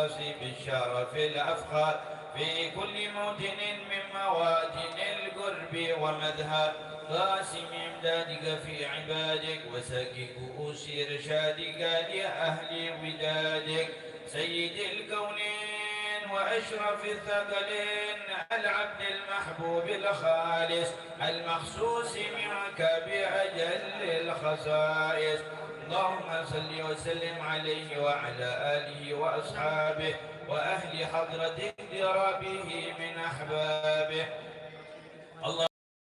بالشرف الأفخر في كل موطن من مواطن القرب ومذهب قاسم إمدادك في عبادك وسك كؤوس إرشادك لأهل ودادك سيد الكونين وأشرف الثقلين العبد المحبوب الخالص المخصوص منك بأجل الخصائص اللهم صل وسلم عليه وعلى آله وأصحابه وأهل حضرة اقترابه من أحبابه. اللهم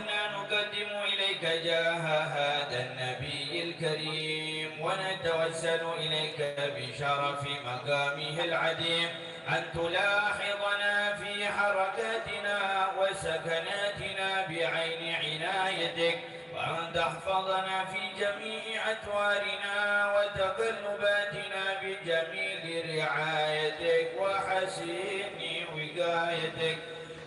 إنا نقدم إليك جاه هذا النبي الكريم ونتوسل إليك بشرف مقامه العديم أن تلاحظنا في حركاتنا وسكناتنا بعين عنايتك وأن تحفظنا في جميع أتوارنا وتقلباتنا بجميل رعايتك وحسين وقايتك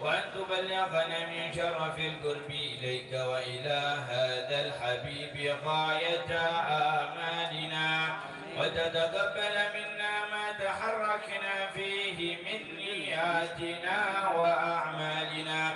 وأن تبلغنا من شرف القرب إليك وإلى هذا الحبيب غاية آمالنا وتتقبل منا ما تحركنا فيه من نياتنا وأعمالنا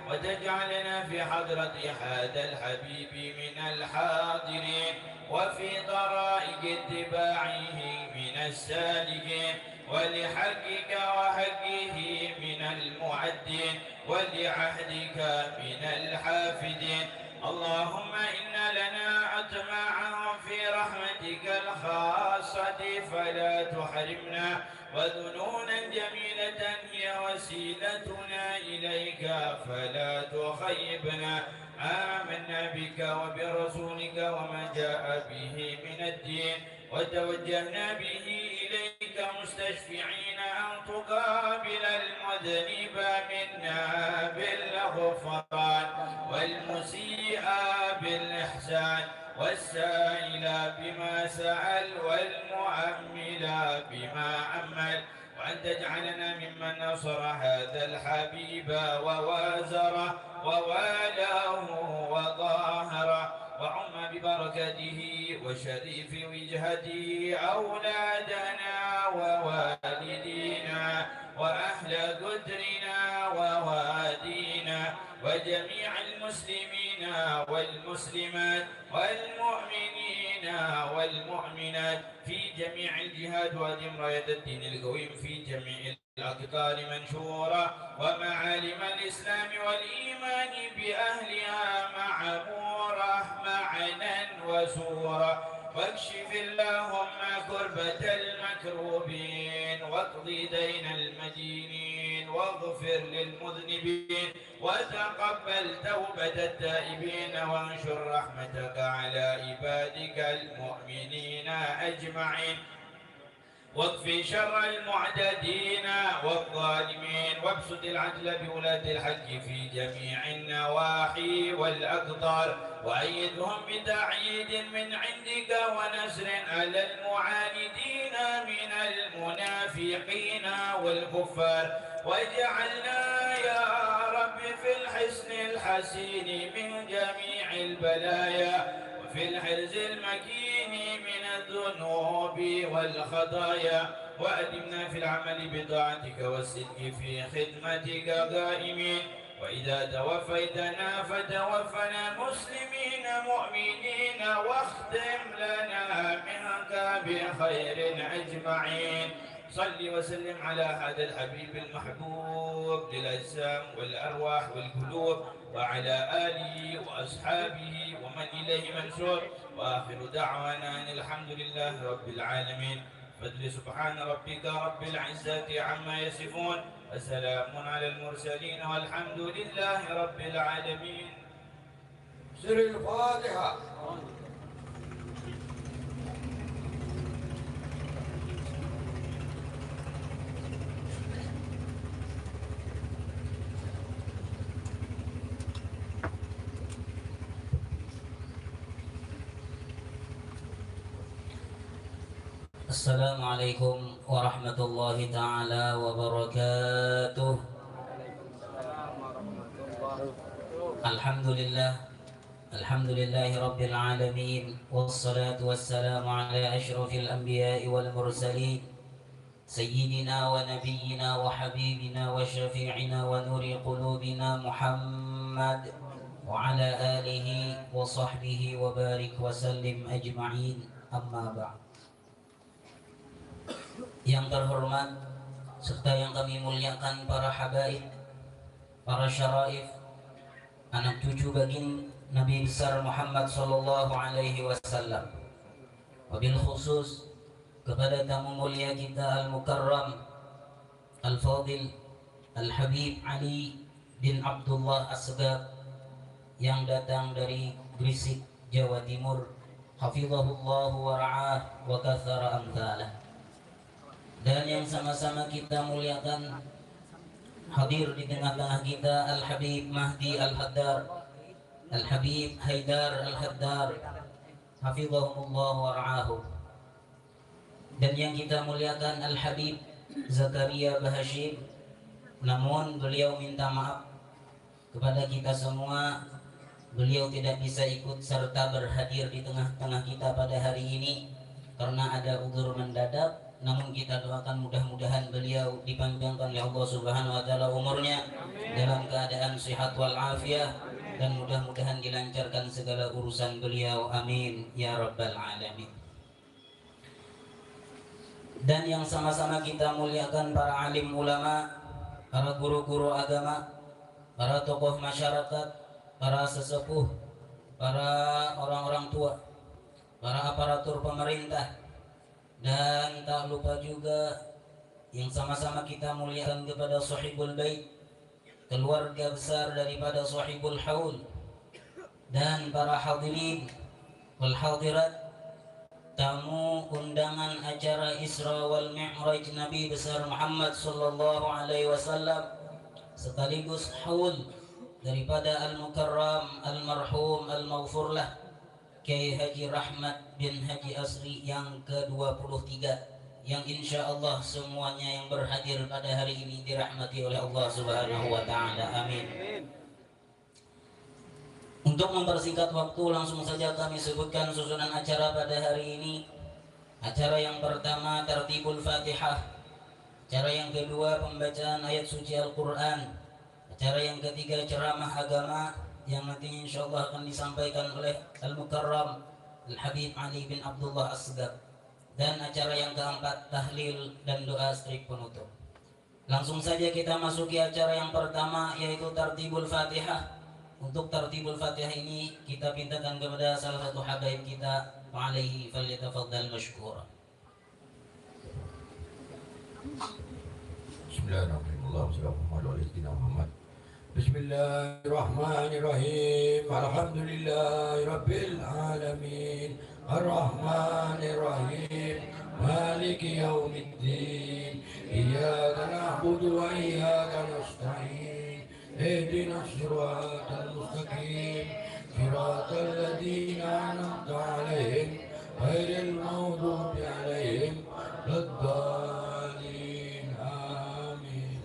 وتجعلنا في حضرة هذا الحبيب من الحاضرين وفي طرائق اتباعه من السالكين ولحقك وحقه من المعدين ولعهدك من الحافدين. اللهم إن لنا أطماعا في رحمتك الخاصة فلا تحرمنا وذنونا جميلة هي وسيلتنا إليك فلا تخيبنا. آمنا بك وبرسولك وما جاء به من الدين وتوجهنا به إليك مستشفعين أن تقابل المذنب منا بالغفران والمسيء بالإحسان والسائل بما سأل والمؤمل بما أمل وأن تجعلنا ممن نصر هذا الحبيب ووازره ووالاه وظاهره وعم ببركته وشريف وجهته أولادنا ووالدينا وأهل قدرنا ووادينا وجميع المسلمين والمسلمات والمؤمنين والمؤمنات في جميع الجهاد وأدم راية الدين القويم في جميع الأقطار منشورة ومعالم الإسلام والإيمان بأهلها معمورة معنا وسورة واكشف اللهم كربة المكروبين واقض دين المدينين واغفر للمذنبين وتقبل توبة التائبين وانشر رحمتك على عبادك المؤمنين أجمعين واكفي شر المعتدين والظالمين وابسط العدل بولاة الحق في جميع النواحي والأقطار وأيدهم بتعييد من عندك ونصر على المعاندين من المنافقين والكفار واجعلنا يا رب في الحصن الحسين من جميع البلايا وفي الحرز المكين من الذنوب والخطايا وأدمنا في العمل بطاعتك والصدق في خدمتك قائمين وإذا توفيتنا فتوفنا مسلمين مؤمنين واختم لنا منك بخير أجمعين. صل وسلم على هذا الحبيب المحبوب للأجسام والأرواح والقلوب وعلى آله وأصحابه ومن إليه منسوب وآخر دعوانا أن الحمد لله رب العالمين. فضل سبحان ربك رب العزة عما يصفون وسلام على المرسلين والحمد لله رب العالمين. سر الفاتحة. السلام عليكم ورحمة الله تعالى وبركاته. الحمد لله رب العالمين والصلاة والسلام على أشرف الأنبياء والمرسلين سيدنا ونبينا وحبيبنا وشفيعنا ونور قلوبنا محمد وعلى آله وصحبه وبارك وسلم أجمعين. أما بعد. Yang terhormat serta yang kami muliakan para habaib, para syaraif, anak cucu baginda Nabi besar Muhammad sallallahu alaihi wasallam. Wabil khusus kepada tamu mulia kita Al-Mukarram Al-Fadil Al-Habib Ali bin Abdullah Asgab yang datang dari Gresik, Jawa Timur. Hafizahullah wa ra'ah wa kathara amthalah. Dan yang sama-sama kita muliakan, hadir di tengah-tengah kita Al-Habib Mahdi Al-Haddar, Al-Habib Haidar Al-Haddar, hafizahullah wa ra'ahu. Dan yang kita muliakan Al-Habib Zakaria Bahashim, namun beliau minta maaf kepada kita semua. Beliau tidak bisa ikut serta berhadir di tengah-tengah kita pada hari ini karena ada uzur mendadak. Namun kita doakan mudah-mudahan beliau dipanjangkan oleh Allah Subhanahu wa taala umurnya dalam keadaan sehat wal afiah, dan mudah-mudahan dilancarkan segala urusan beliau. Amin ya rabbal alamin. Dan yang sama-sama kita muliakan para alim ulama, para guru-guru agama, para tokoh masyarakat, para sesepuh, para orang-orang tua, para aparatur pemerintah, dan tak lupa juga yang sama-sama kita muliakan kepada sahibul bait, keluarga besar daripada sahibul haul, dan para hadirin wal hadirat, tamu undangan acara Isra wal Mi'raj Nabi besar Muhammad sallallahu alaihi wasallam, sekaligus haul daripada Al-Mukarram Al-Marhum Al-Maghfurlah Kiai Haji Rahmat bin Haji Asri yang ke-23, yang insya Allah semuanya yang berhadir pada hari ini dirahmati oleh Allah Subhanahu wa taala. Amin. Untuk mempersingkat waktu, langsung saja kami sebutkan susunan acara pada hari ini. Acara yang pertama Tartibul Fatihah. Acara yang kedua pembacaan ayat suci Al-Quran. Acara yang ketiga ceramah agama yang nantinya insya Allah akan disampaikan oleh Al-Mukarram Al-Habib Ali bin Abdullah Asgab. Dan acara yang keempat tahlil dan doa strip penutup. Langsung saja kita masuki acara yang pertama, yaitu Tartibul Fatihah. Untuk Tartibul Fatihah ini kita pintakan kepada salah satu habaib kita, alaihi falyatafaddal mashkura. Bismillahirrahmanirrahim. Bismillahirrahmanirrahim. Alhamdulillahirabbil alamin. Ar-Rahmanir-Rahim. Maliki yaumiddin. Iyyaka na'budu wa iyyaka nasta'in. Ihdinas siratal mustaqim. Siratal ladzina an'amta 'alaihim ghairil maghdubi 'alaihim waladdallin. Amin.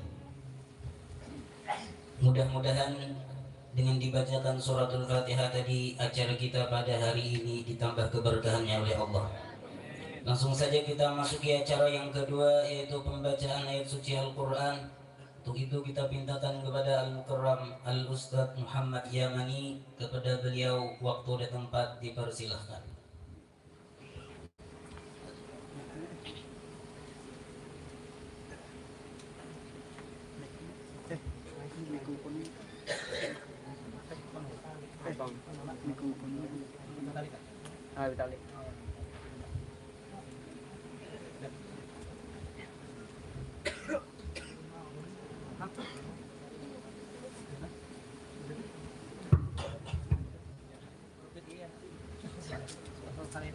Mudah-mudahan dengan dibacakan suratul Fatihah tadi, acara kita pada hari ini ditambah keberkahannya oleh Allah. Langsung saja kita masuki acara yang kedua, yaitu pembacaan ayat suci Al-Quran. Untuk itu kita pintakan kepada Al-Mukarram Al-Ustadz Muhammad Yamani. Kepada beliau waktu dan tempat dipersilahkan.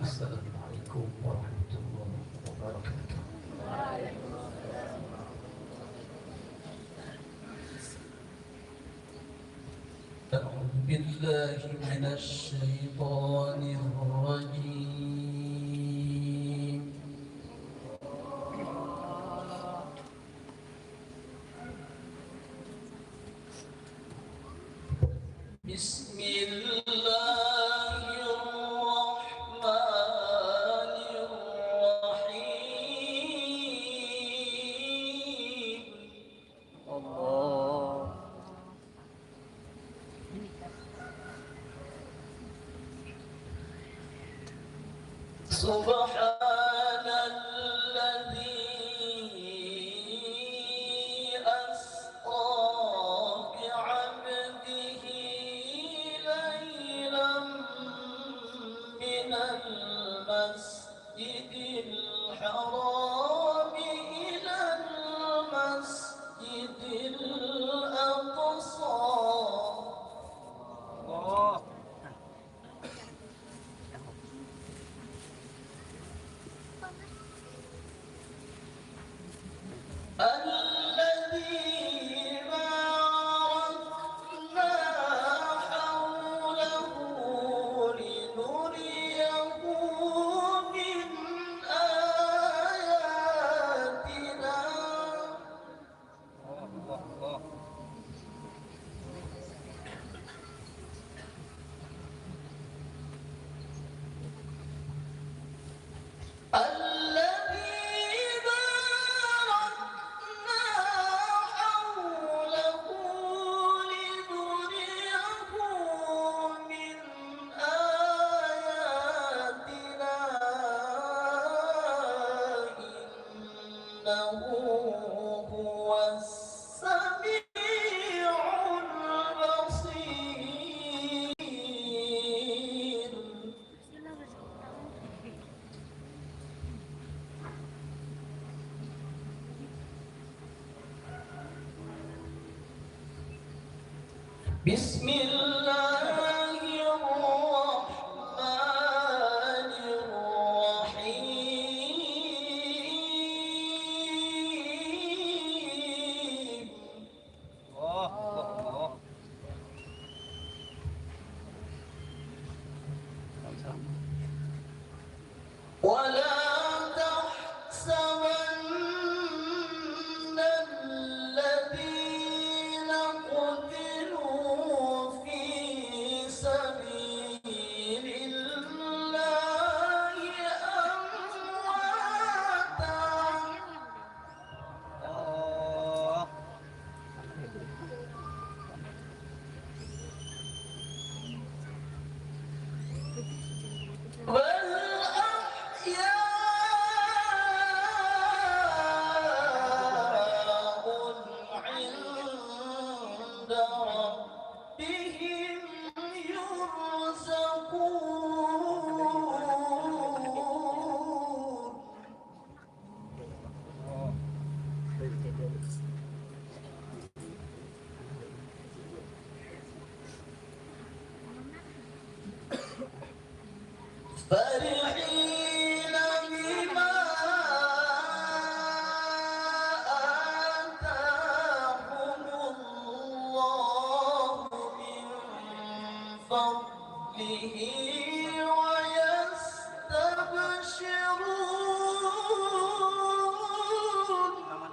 Assalamualaikum warahmatullahi wabarakatuh. أعوذ بالله من الشيطان الرجيم. بسم الله الرحمن الرحيم. سبحان الذي أسرى بعبده ليلا من المسجد الحرام إلى المسجد الأقصى الذي باركنا حوله لنريه من آياتنا هو السميع البصير بسم الله الرحمن الرحيم ولا تحسبن الذين قتلوا في سبيل الله أمواتا بل أحياء عند ربهم يرزقون فرحين بما آتاهم الله من فضله ويستبشرون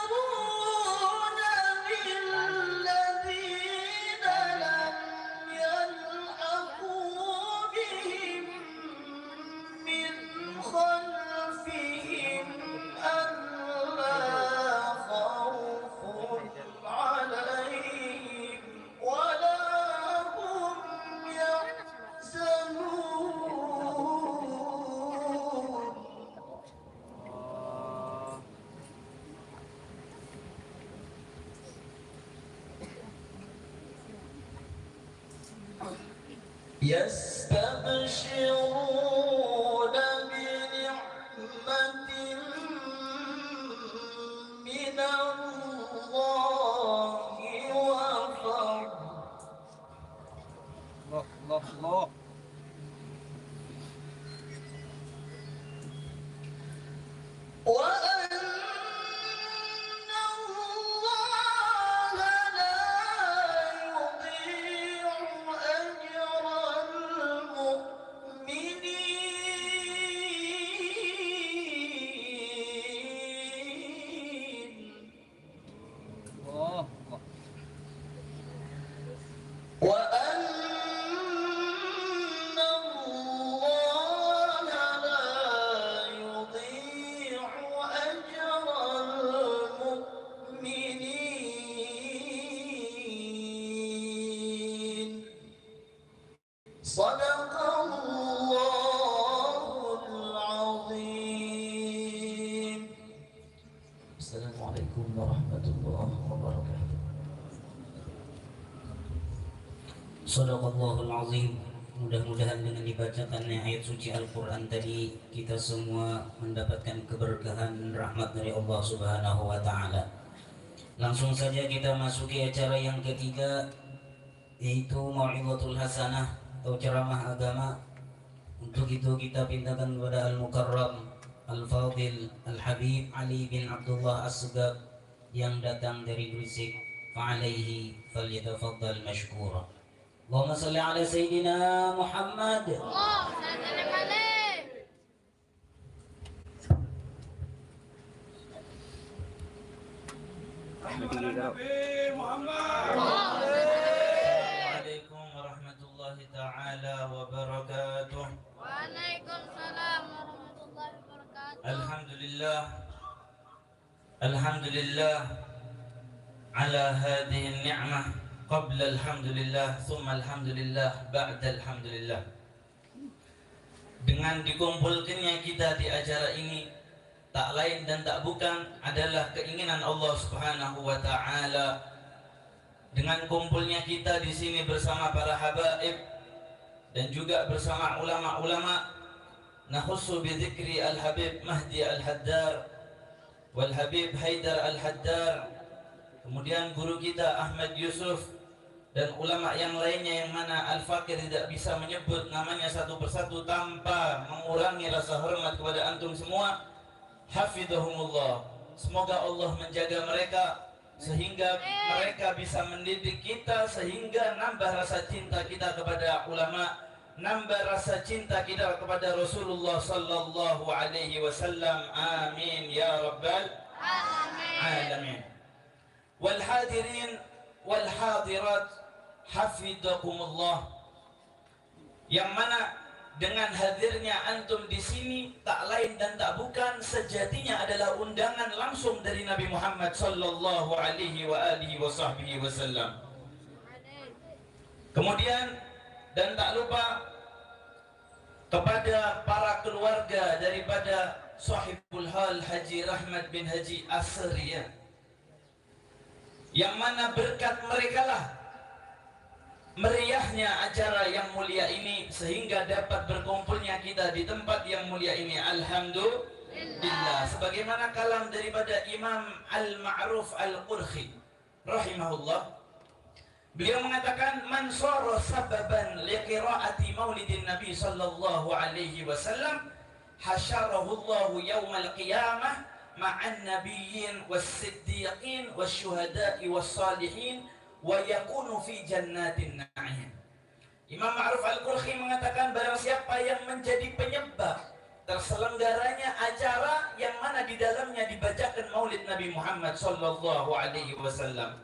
ويستبشرون بالذين لم يلحقوا بهم من خلفهم ألا خوف عليهم ولا هم يحزنون يستبشرون بنعمة من الله وفضل وأن الله لا يضيع أجر المؤمنين Sadaqallahul azim. Assalamualaikum warahmatullahi wabarakatuh. Sadaqallahul azim. Mudah-mudahan dengan dibacakannya ayat suci Al-Quran tadi, kita semua mendapatkan keberkahan rahmat dari Allah Subhanahu wa Ta'ala. Langsung saja kita masuki acara yang ketiga, yaitu Mau'izatul Hasanah atau ceramah agama. Untuk itu kita pintakan kepada Al-Mukarram Al-Fadil Al-Habib Ali bin Abdullah As-Sugab yang datang dari Gresik. Fa'alaihi falyatafaddal mashkura. Allahumma salli ala Sayyidina Muhammad. Allahumma salli alaihi. Assalamualaikum warahmatullahi ta'ala wabarakatuh. Waalaikumsalam warahmatullahi wabarakatuh. Alhamdulillah. Alhamdulillah ala hadhihi ni'mah. Qabla alhamdulillah, thumma alhamdulillah, ba'da alhamdulillah. Dengan dikumpulkannya kita di acara ini, tak lain dan tak bukan adalah keinginan Allah Subhanahu wa Ta'ala. Dengan kumpulnya kita di sini bersama para habaib dan juga bersama ulama-ulama, nakhussu bi dzikri al-Habib Mahdi al-Haddar wal Habib Haidar al-Haddar, kemudian guru kita Ahmad Yusuf, dan ulama yang lainnya yang mana Al-Fakir tidak bisa menyebut namanya satu persatu tanpa mengurangi rasa hormat kepada antum semua. Hafidhahumullah. Semoga Allah menjaga mereka sehingga mereka bisa mendidik kita, sehingga nambah rasa cinta kita kepada ulama, nambah rasa cinta kita kepada Rasulullah sallallahu alaihi wasallam. Amin ya rabbal alamin. Wal hadirin wal hadirat, hafizakumullah. Yang mana dengan hadirnya antum di sini tak lain dan tak bukan sejatinya adalah undangan langsung dari Nabi Muhammad sallallahu alaihi wa alihi wasallam. Kemudian dan tak lupa kepada para keluarga daripada Sahibul Hal Haji Rahmat bin Haji Asri, yang mana berkat mereka lah meriahnya acara yang mulia ini sehingga dapat berkumpulnya kita di tempat yang mulia ini. Alhamdulillah. Sebagaimana kalam daripada Imam Al-Ma'ruf Al-Qurhi rahimahullah, beliau mengatakan, man sara sababan liqira'ati maulidin Nabi sallallahu alaihi wasallam hasyarahu Allahu yaumal qiyamah ma'an nabiyyin was-siddiqin wasyuhada'i was-salihin wa yakunu fi jannatin na'im. Imam Ma'ruf Al-Qurhi mengatakan, barang siapa yang menjadi penyebab terselenggaranya acara yang mana di dalamnya dibacakan maulid Nabi Muhammad sallallahu alaihi wasallam,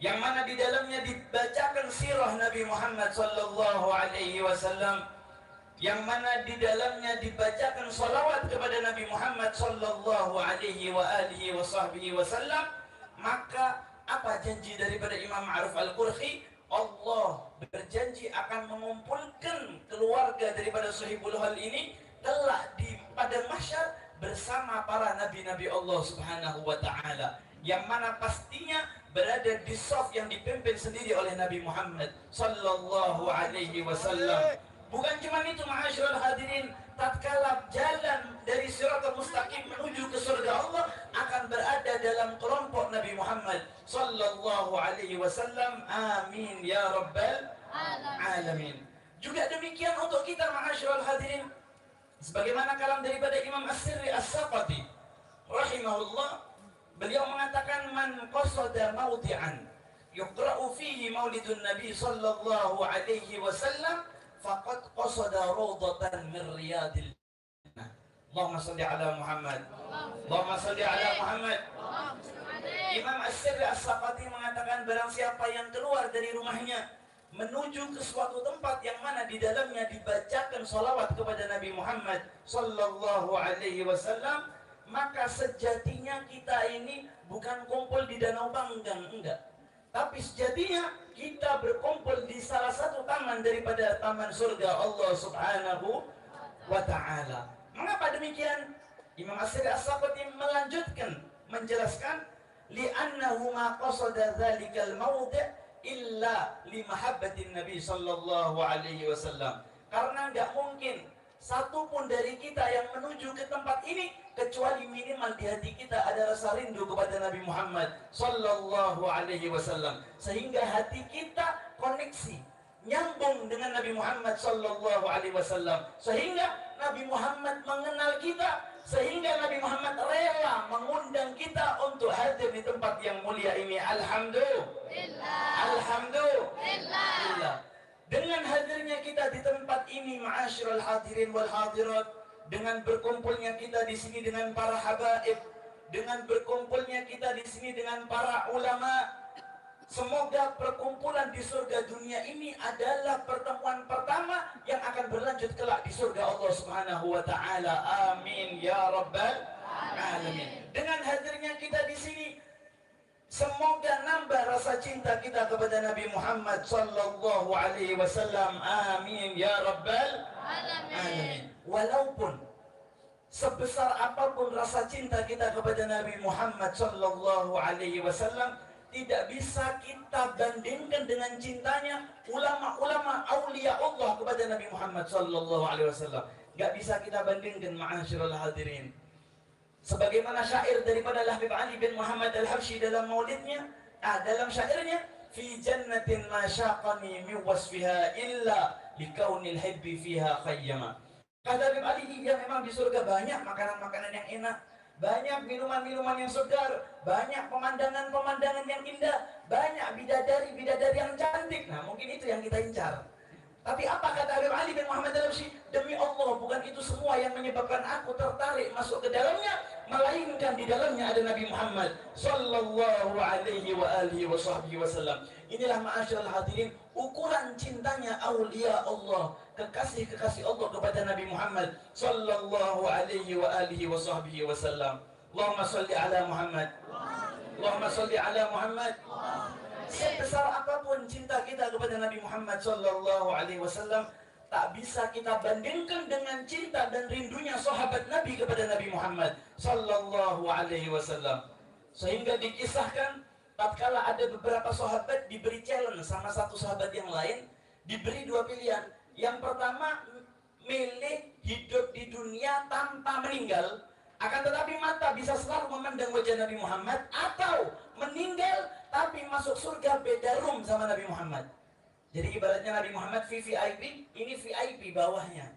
yang mana di dalamnya dibacakan sirah Nabi Muhammad sallallahu alaihi wasallam, yang mana di dalamnya dibacakan salawat kepada Nabi Muhammad sallallahu alaihi wa alihi wasallam, maka apa janji daripada Imam Ma'ruf Al-Qurhi? Allah berjanji akan mengumpulkan keluarga daripada Sahibul Hal ini telah di pada mahsyar bersama para nabi-nabi Allah Subhanahu wa Ta'ala, yang mana pastinya berada di shaf yang dipimpin sendiri oleh Nabi Muhammad sallallahu alaihi wasallam. Bukan cuma itu, ma'asyiral hadirin, tatkala jalan dari siratal mustaqim menuju ke surga Allah akan berada dalam kelompok Nabi Muhammad sallallahu alaihi wasallam. Amin ya rabbal alamin. Juga demikian untuk kita, ma'asyiral hadirin, sebagaimana kalam daripada Imam As-Sirri As-Saqati rahimahullah, beliau mengatakan, man qasada mawdi'an yuqra'u fihi maulidun Nabi sallallahu alaihi wasallam faqad qasada rawdatan min riyadil jannah. Allahumma salli ala Muhammad. Allahumma salli ala Muhammad. Imam As-Sirri As-Saqati mengatakan, barang siapa yang keluar dari rumahnya menuju ke suatu tempat yang mana di dalamnya dibacakan salawat kepada Nabi Muhammad sallallahu alaihi wasallam, maka sejatinya kita ini bukan kumpul di Danau Panggang, enggak, Tapi sejatinya kita berkumpul di salah satu taman daripada taman surga Allah Subhanahu wa ta'ala. Mengapa demikian? Imam As-Sadiq As-Saqati melanjutkan menjelaskan li'annahu ma qasada dzalikal mawdi' illa li mahabbatin Nabi sallallahu alaihi wasallam. Karena enggak mungkin satu pun dari kita yang menuju ke tempat ini kecuali minimal di hati kita ada rasa rindu kepada Nabi Muhammad sallallahu alaihi wasallam, sehingga hati kita koneksi nyambung dengan Nabi Muhammad sallallahu alaihi wasallam, sehingga Nabi Muhammad mengenal kita, sehingga Nabi Muhammad rela mengundang kita untuk hadir di tempat yang mulia ini. Alhamdulillah. Alhamdulillah. Dengan hadirnya kita di tempat ini, ma'asyiral hadirin wal hadirat, dengan berkumpulnya kita di sini dengan para habaib, dengan berkumpulnya kita di sini dengan para ulama, semoga perkumpulan di surga dunia ini adalah pertemuan pertama yang akan berlanjut kelak di surga Allah Subhanahu wa taala. Amin ya rabbal alamin. Dengan hadirnya kita di sini, semoga nambah rasa cinta kita kepada Nabi Muhammad sallallahu alaihi wasallam. Amin ya rabbal alamin. Walaupun sebesar apapun rasa cinta kita kepada Nabi Muhammad sallallahu alaihi wasallam, tidak bisa kita bandingkan dengan cintanya ulama-ulama aulia Allah kepada Nabi Muhammad sallallahu alaihi wasallam. Enggak bisa kita bandingkan, ma'asyiral hadirin. Sebagaimana syair daripada Habib Ali bin Muhammad Al-Habsyi dalam maulidnya, dalam syairnya, fi jannatin ma syaqani min wasfiha illa likaunil hibbi fiha khayyama. Kata Habib Ali, iya memang di surga banyak makanan-makanan yang enak, banyak minuman-minuman yang segar, banyak pemandangan-pemandangan yang indah, banyak bidadari-bidadari yang cantik. Nah, mungkin itu yang kita incar. Tapi apa kata Habib Ali bin Muhammad Al-Habsyi? Demi Allah, bukan itu semua yang menyebabkan aku tertarik masuk ke dalamnya, melainkan di dalamnya ada Nabi Muhammad sallallahu alaihi wa alihi wa sahbihi wasallam. Inilah ma'asyiral hadirin ukuran cintanya aulia Allah, kekasih-kekasih Allah kepada Nabi Muhammad sallallahu alaihi wa alihi wa sahbihi wasallam. Allahumma shalli ala Muhammad. Allahumma shalli ala Muhammad. Sebesar apapun cinta kita kepada Nabi Muhammad sallallahu alaihi wasallam, tak bisa kita bandingkan dengan cinta dan rindunya sahabat Nabi kepada Nabi Muhammad sallallahu alaihi wasallam. Sehingga dikisahkan tatkala ada beberapa sahabat diberi challenge sama satu sahabat yang lain, diberi dua pilihan. Yang pertama, milih hidup di dunia tanpa meninggal, akan tetapi mata bisa selalu memandang wajah Nabi Muhammad, atau meninggal tapi masuk surga beda room sama Nabi Muhammad. Jadi ibaratnya Nabi Muhammad VVIP, ini VIP bawahnya.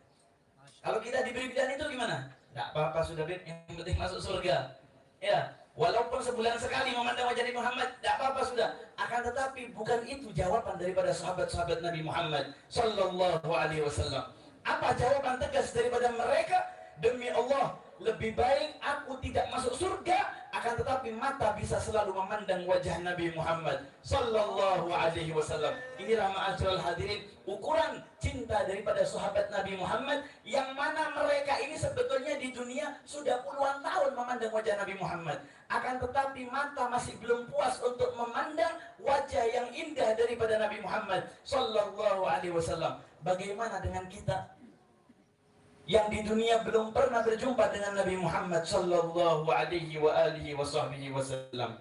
Kalau kita diberi pilihan itu gimana? Tidak apa-apa sudah, Beb, yang penting masuk surga. Ya, walaupun sebulan sekali memandang wajah Nabi Muhammad, tidak apa-apa sudah. Akan tetapi bukan itu jawaban daripada sahabat-sahabat Nabi Muhammad sallallahu alaihi wasallam. Apa jawaban tegas daripada mereka? Demi Allah, lebih baik aku tidak masuk surga, akan tetapi mata bisa selalu memandang wajah Nabi Muhammad sallallahu alaihi wasallam. Inilah ma'asyiral hadirin ukuran cinta daripada sahabat Nabi Muhammad, yang mana mereka ini sebetulnya di dunia sudah puluhan tahun memandang wajah Nabi Muhammad, akan tetapi mata masih belum puas untuk memandang wajah yang indah daripada Nabi Muhammad sallallahu alaihi wasallam. Bagaimana dengan kita yang di dunia belum pernah berjumpa dengan Nabi Muhammad sallallahu alaihi wa alihi wa sahbihi wasallam?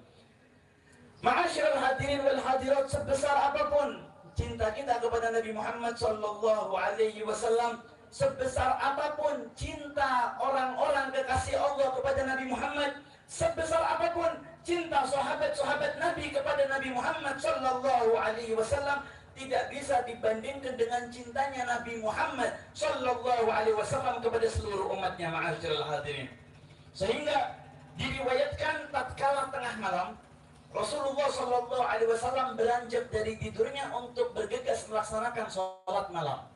Ma'asyiral hadirin wal hadirat, sebesar apapun cinta kita kepada Nabi Muhammad sallallahu alaihi wasallam, sebesar apapun cinta orang-orang kekasih Allah kepada Nabi Muhammad, sebesar apapun cinta sahabat-sahabat Nabi kepada Nabi Muhammad sallallahu alaihi wasallam, tidak bisa dibandingkan dengan cintanya Nabi Muhammad sallallahu alaihi wasallam kepada seluruh umatnya, ma'asyiral hadirin. Sehingga diriwayatkan tatkala tengah malam Rasulullah sallallahu alaihi wasallam beranjak dari tidurnya untuk bergegas melaksanakan sholat malam.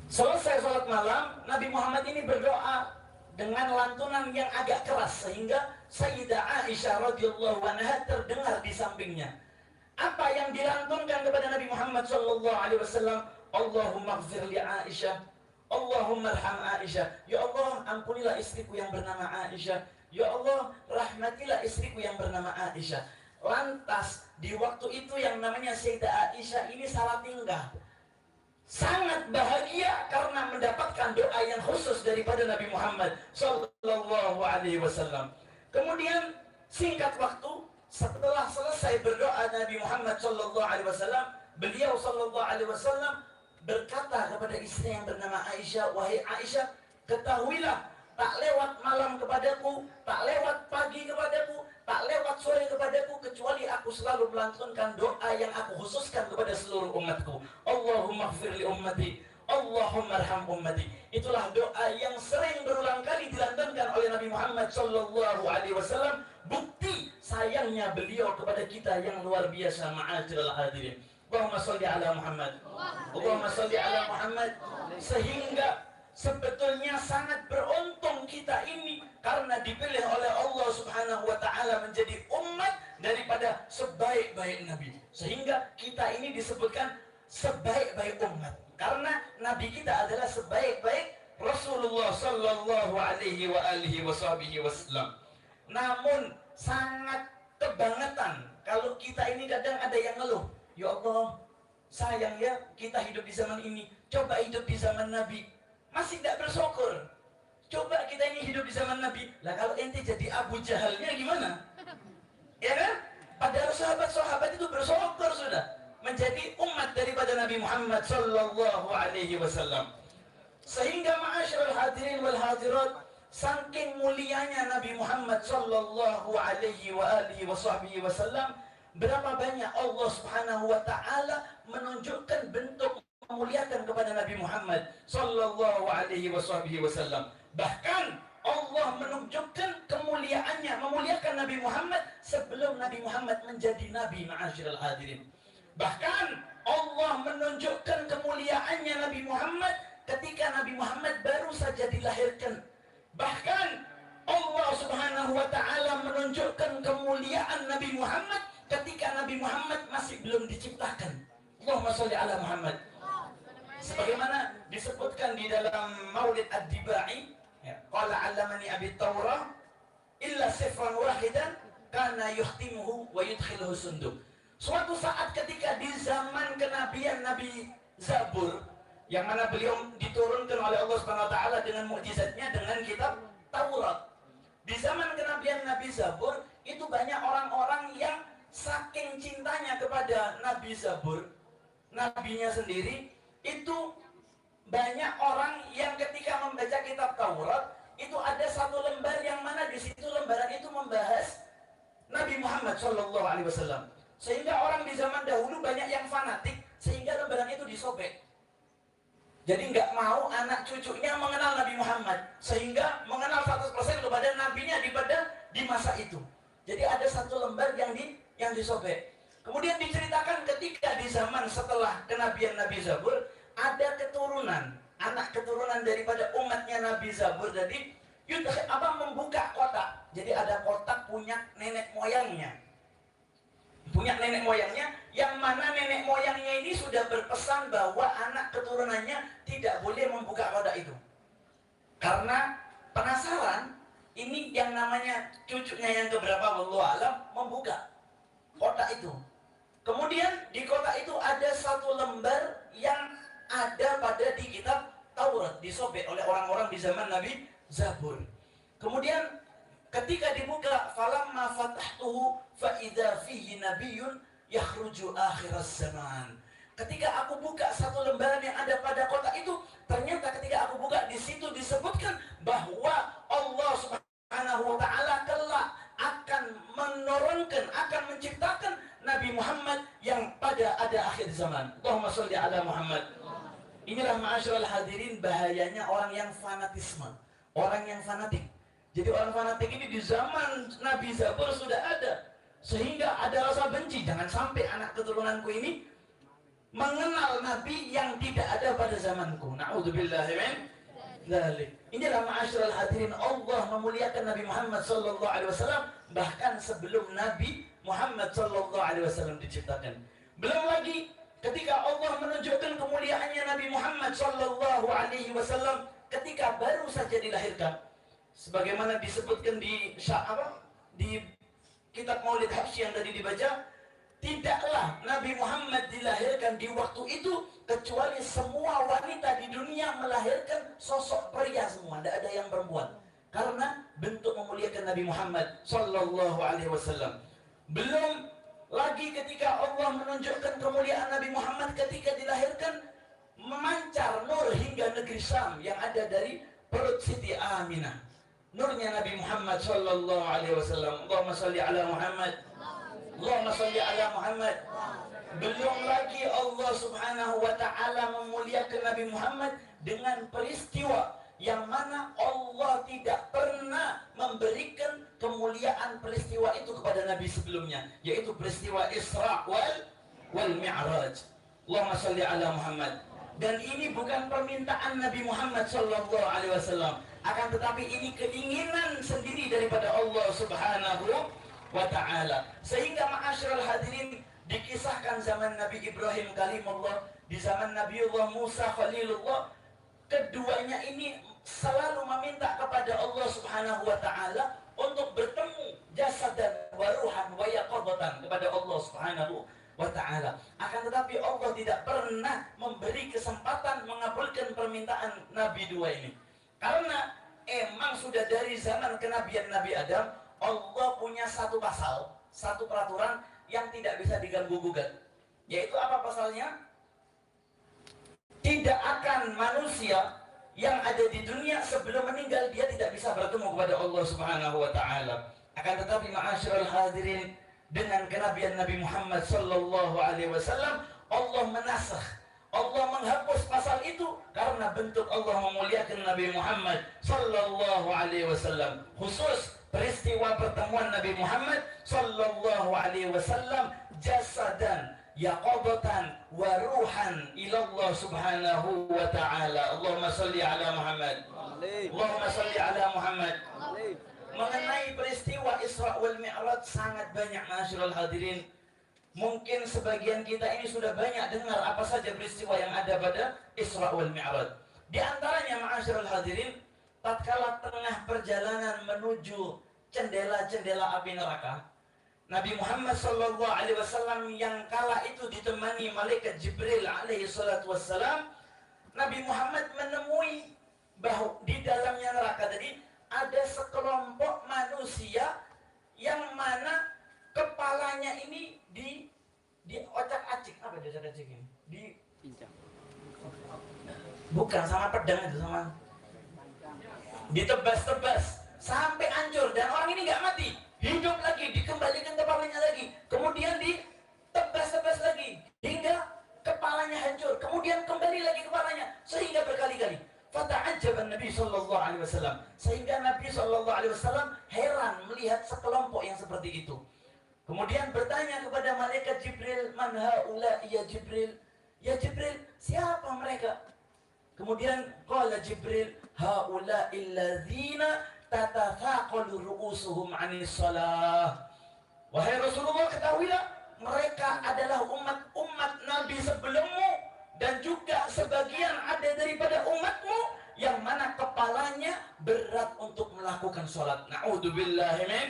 Selesai sholat malam, Nabi Muhammad ini berdoa dengan lantunan yang agak keras, sehingga Sayyidah Aisyah radhiyallahu anha terdengar di sampingnya. Apa yang dilantunkan kepada Nabi Muhammad sallallahu alaihi wasallam? Allahumma ighfir li Aisyah, Allahumma arham Aisyah. Ya Allah, ampunilah istriku yang bernama Aisyah. Ya Allah, rahmatilah istriku yang bernama Aisyah. Lantas di waktu itu yang namanya Sayyidah Aisyah ini salah tingkah. Sangat bahagia karena mendapatkan doa yang khusus daripada Nabi Muhammad sallallahu alaihi wasallam. Kemudian singkat waktu setelah selesai berdoa Nabi Muhammad sallallahu alaihi wasallam, beliau sallallahu alaihi wasallam berkata kepada istri yang bernama Aisyah, "Wahai Aisyah, ketahuilah tak lewat malam kepadaku, tak lewat pagi kepadaku, tak lewat sore kepadaku, kecuali aku selalu melantunkan doa yang aku khususkan kepada seluruh umatku. Allahumma ighfir li ummati, Allahumma arham ummati." Itulah doa yang sering berulang kali dilantunkan oleh Nabi Muhammad sallallahu alaihi wasallam. Bukti sayangnya beliau kepada kita yang luar biasa. Ma'asyiral hadirin, Allahumma sholli ala Muhammad, Allahumma sholli ala Muhammad. Sehingga sebetulnya sangat beruntung kita ini karena dipilih oleh Allah Subhanahu wa taala menjadi umat daripada sebaik-baik nabi. Sehingga kita ini disebutkan sebaik-baik umat karena nabi kita adalah sebaik-baik Rasulullah sallallahu alaihi wa alihi wasallam. Namun sangat kebangetan kalau kita ini kadang ada yang ngeluh, "Ya Allah, sayang ya kita hidup di zaman ini, coba hidup di zaman Nabi." Masih tidak bersyukur. Coba kita ini hidup di zaman Nabi. Lah kalau ente jadi Abu Jahalnya gimana? Ya kan? Padahal sahabat-sahabat itu bersyukur sudah menjadi umat daripada Nabi Muhammad sallallahu alaihi wasallam. Sehingga ma'asyiral hadirin wal hadirat, saking mulianya Nabi Muhammad sallallahu alaihi wa alihi wasallam, berapa banyak Allah Subhanahu wa taala menunjukkan bentuk memuliakan kepada Nabi Muhammad sallallahu alaihi wasallam. Bahkan Allah menunjukkan kemuliaannya, memuliakan Nabi Muhammad sebelum Nabi Muhammad menjadi nabi, ma'asyiral hadirin. Bahkan Allah menunjukkan kemuliaannya Nabi Muhammad ketika Nabi Muhammad baru saja dilahirkan. Bahkan Allah Subhanahu wa taala menunjukkan kemuliaan Nabi Muhammad ketika Nabi Muhammad masih belum diciptakan. Allahumma sholli ala Muhammad. Sebagaimana disebutkan di dalam Maulid Ad-Dibai, qala 'allamani Abi Taurah illa sifran wahidan kana yuhtimuhu wa yudkhiluhu sunduk. Suatu saat ketika di zaman kenabian Nabi Zabur, yang mana beliau diturunkan oleh Allah Subhanahu wa taala dengan mukjizatnya dengan kitab Taurat. Di zaman kenabian Nabi Zabur itu banyak orang-orang yang saking cintanya kepada Nabi Zabur, nabinya sendiri, itu banyak orang yang ketika membaca kitab Taurat itu ada satu lembar yang mana di situ lembaran itu membahas Nabi Muhammad sallallahu alaihi wasallam. Sehingga orang di zaman dahulu banyak yang fanatik sehingga lembaran itu disobek. Jadi nggak mau anak cucunya mengenal Nabi Muhammad, sehingga mengenal 100% kepada nabinya di masa itu. Jadi ada satu lembar yang disobek. Kemudian diceritakan ketika di zaman setelah kenabian Nabi Zabur, ada keturunan, anak keturunan daripada umatnya Nabi Zabur tadi, membuka kotak. Jadi ada kotak punya nenek moyangnya. Punya nenek moyangnya, yang mana nenek moyangnya ini sudah berpesan bahwa anak keturunannya tidak boleh membuka kotak itu. Karena penasaran, ini yang namanya cucunya yang keberapa wallahu alam membuka kotak itu. Kemudian di kotak itu ada satu lembar yang ada pada di kitab Taurat, disobek oleh orang-orang di zaman Nabi Zabur. Kemudian ketika dibuka, falamma fatahtuhu fa idza fihi nabiyyun yakhruju akhiraz zaman. Ketika aku buka satu lembaran yang ada pada kotak itu, ternyata ketika aku buka di situ disebutkan bahwa Allah Subhanahu wa taala kelak akan menurunkan, akan menciptakan Nabi Muhammad yang pada ada akhir zaman. Allahumma sholli ala Muhammad. Inilah ma'asyiral hadirin bahayanya orang yang fanatisme, orang yang fanatik. Jadi orang fanatik ini di zaman Nabi Zabur sudah ada, sehingga ada rasa benci. Jangan sampai anak keturunanku ini mengenal Nabi yang tidak ada pada zamanku. Na'udzubillahi min dzalik. Inilah ma'asyiral hadirin, Allah memuliakan Nabi Muhammad sallallahu alaihi wasallam bahkan sebelum Nabi Muhammad sallallahu alaihi wasallam diciptakan. Belum lagi ketika Allah menunjukkan kemuliaannya Nabi Muhammad sallallahu alaihi wasallam ketika baru saja dilahirkan. Sebagaimana disebutkan di kitab Maulid Habsyi yang tadi dibaca, tidaklah Nabi Muhammad dilahirkan di waktu itu kecuali semua wanita di dunia melahirkan sosok pria semua, tidak ada yang perempuan. Karena bentuk memuliakan Nabi Muhammad sallallahu alaihi wasallam. Belum lagi ketika Allah menunjukkan kemuliaan Nabi Muhammad ketika dilahirkan, memancar nur hingga negeri Syam yang ada dari perut Siti Aminah. Nurnya Nabi Muhammad sallallahu alaihi wasallam. Allahumma shalli ala Muhammad. Allahumma shalli ala Muhammad. Belum lagi Allah Subhanahu wa taala memuliakan Nabi Muhammad dengan peristiwa yang mana Allah tidak pernah memberikan kemuliaan peristiwa itu kepada Nabi sebelumnya, yaitu peristiwa Isra wal Mi'raj. Allahumma shalli ala Muhammad. Dan ini bukan permintaan Nabi Muhammad sallallahu alaihi wasallam, akan tetapi ini keinginan sendiri daripada Allah Subhanahu wa taala. Sehingga ma'asyiral hadirin, dikisahkan zaman Nabi Ibrahim kalimullah, di zaman Nabiullah Musa khalilullah, keduanya ini selalu meminta kepada Allah Subhanahu wa taala untuk bertemu jasad dan waruhan wa yaqadatan kepada Allah Subhanahu wa ta'ala. Akan tetapi Allah tidak pernah memberi kesempatan mengabulkan permintaan Nabi dua ini. Karena emang sudah dari zaman kenabian Nabi Adam, Allah punya satu pasal, satu peraturan yang tidak bisa diganggu-gugat. Yaitu apa pasalnya? Tidak akan manusia yang ada di dunia sebelum meninggal dia tidak bisa bertemu kepada Allah Subhanahu wa ta'ala. Akan tetapi ma'asyiral hadirin, dengan kenabian Nabi Muhammad sallallahu alaihi wasallam, Allah menasakh, Allah menghapus pasal itu karena bentuk Allah memuliakan Nabi Muhammad sallallahu alaihi wasallam. Khusus peristiwa pertemuan Nabi Muhammad sallallahu alaihi wasallam jasadan yaqadatan wa ruhan ila Allah Subhanahu wa ta'ala. Allahumma shalli ala Muhammad. Allahumma shalli ala Muhammad. Mengenai peristiwa Isra wal Mi'raj sangat banyak ma'asyiral hadirin. Mungkin sebagian kita ini sudah banyak dengar apa saja peristiwa yang ada pada Isra wal Mi'raj. Di antaranya ma'asyiral hadirin, tatkala tengah perjalanan menuju cendela-cendela api neraka, Nabi Muhammad sallallahu alaihi wasallam yang kala itu ditemani malaikat Jibril alaihi salatu wassalam, Nabi Muhammad menemui bahwa di dalamnya neraka tadi ada sekelompok manusia yang mana kepalanya ini di ocak-acik. Apa di ocak-acik ini? Di pincang. Bukan sama pedang itu, sama ditebas-tebas sampai hancur, dan orang ini nggak mati, hidup lagi, dikembalikan kepalanya lagi, kemudian ditebas-tebas lagi hingga kepalanya hancur, kemudian kembali lagi kepalanya, sehingga berkali-kali. Fata'ajjaban Nabi sallallahu alaihi wasallam, sehingga Nabi sallallahu alaihi wasallam heran melihat sekelompok yang seperti itu. Kemudian bertanya kepada malaikat Jibril, "Man haula ya Jibril?" Ya Jibril, siapa mereka? Kemudian qala Jibril, "Haula illadzina tatathaqalu ru'usuhum 'anis shalah." Wahai Rasulullah, ketahuilah mereka adalah umat Nabi sebelummu, dan juga sebagian ada daripada umatmu yang mana kepalanya berat untuk melakukan sholat. Na'udzubillahi min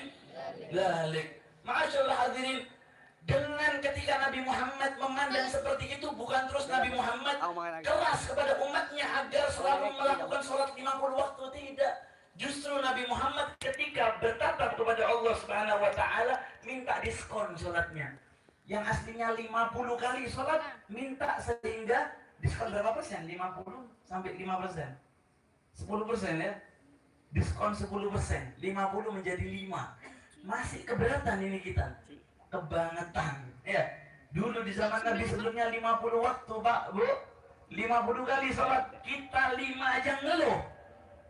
dzalik. Ma'asyiral hadirin, dengan ketika Nabi Muhammad memandang seperti itu, bukan terus Nabi Muhammad keras kepada umatnya agar selalu melakukan sholat 50 waktu, tidak. Justru Nabi Muhammad ketika bertatap kepada Allah Subhanahu wa ta'ala minta diskon sholatnya. Yang aslinya 50 kali sholat, minta sehingga diskon berapa persen? 50 sampai 5%. 10% ya. Diskon 10%. 50 menjadi 5. Masih keberatan ini kita. Kebangetan. Ya. Dulu di zaman Nabi sebelumnya 50 waktu, Pak, Bu. 50 kali sholat. Kita 5 aja ngeluh.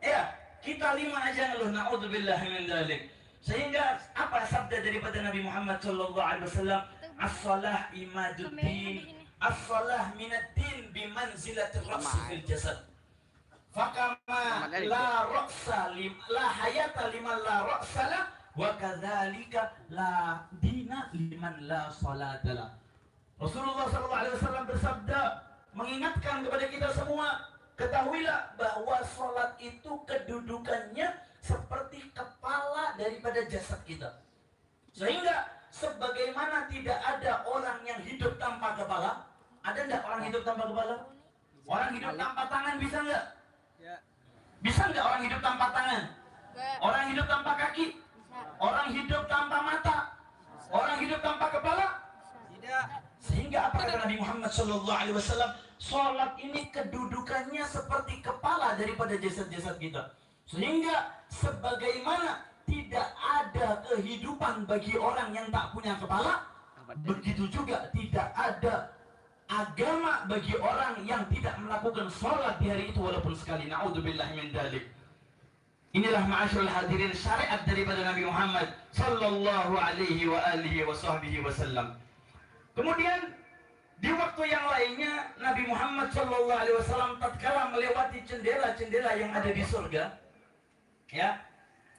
Ya. Kita 5 aja ngeluh. Na'udzubillahi min dzalik. Sehingga apa sabda daripada Nabi Muhammad sallallahu alaihi wasallam? As-salah imaduddin, as-salah minaddin bimanzilatir ra'si fil jasad. Fakama la ra'sa la hayata liman la ra'sa la, wa kadzalika la dina liman la salata la. Rasulullah sallallahu alaihi wasallam bersabda, mengingatkan kepada kita semua, ketahuilah bahwa salat itu kedudukannya seperti kepala daripada jasad kita. Sehingga sebagaimana tidak ada orang yang hidup tanpa kepala. Ada enggak orang hidup tanpa kepala? Orang hidup tanpa tangan bisa enggak? Bisa enggak orang hidup tanpa tangan? Orang hidup tanpa kaki? Orang hidup tanpa mata? Orang hidup tanpa kepala? Tidak. Sehingga apa kata Nabi Muhammad SAW? Sholat ini kedudukannya seperti kepala daripada jasad-jasad kita. Sehingga sebagaimana tidak ada kehidupan bagi orang yang tak punya kepala, begitu juga tidak ada agama bagi orang yang tidak melakukan sholat di hari itu walaupun sekali. Na'udzubillah min dzalik. Inilah ma'asyiral hadirin syariat daripada Nabi Muhammad sallallahu alaihi wa alihi wasallam. Kemudian di waktu yang lainnya Nabi Muhammad sallallahu alaihi wasallam tatkala melewati jendela-jendela yang ada di surga, ya,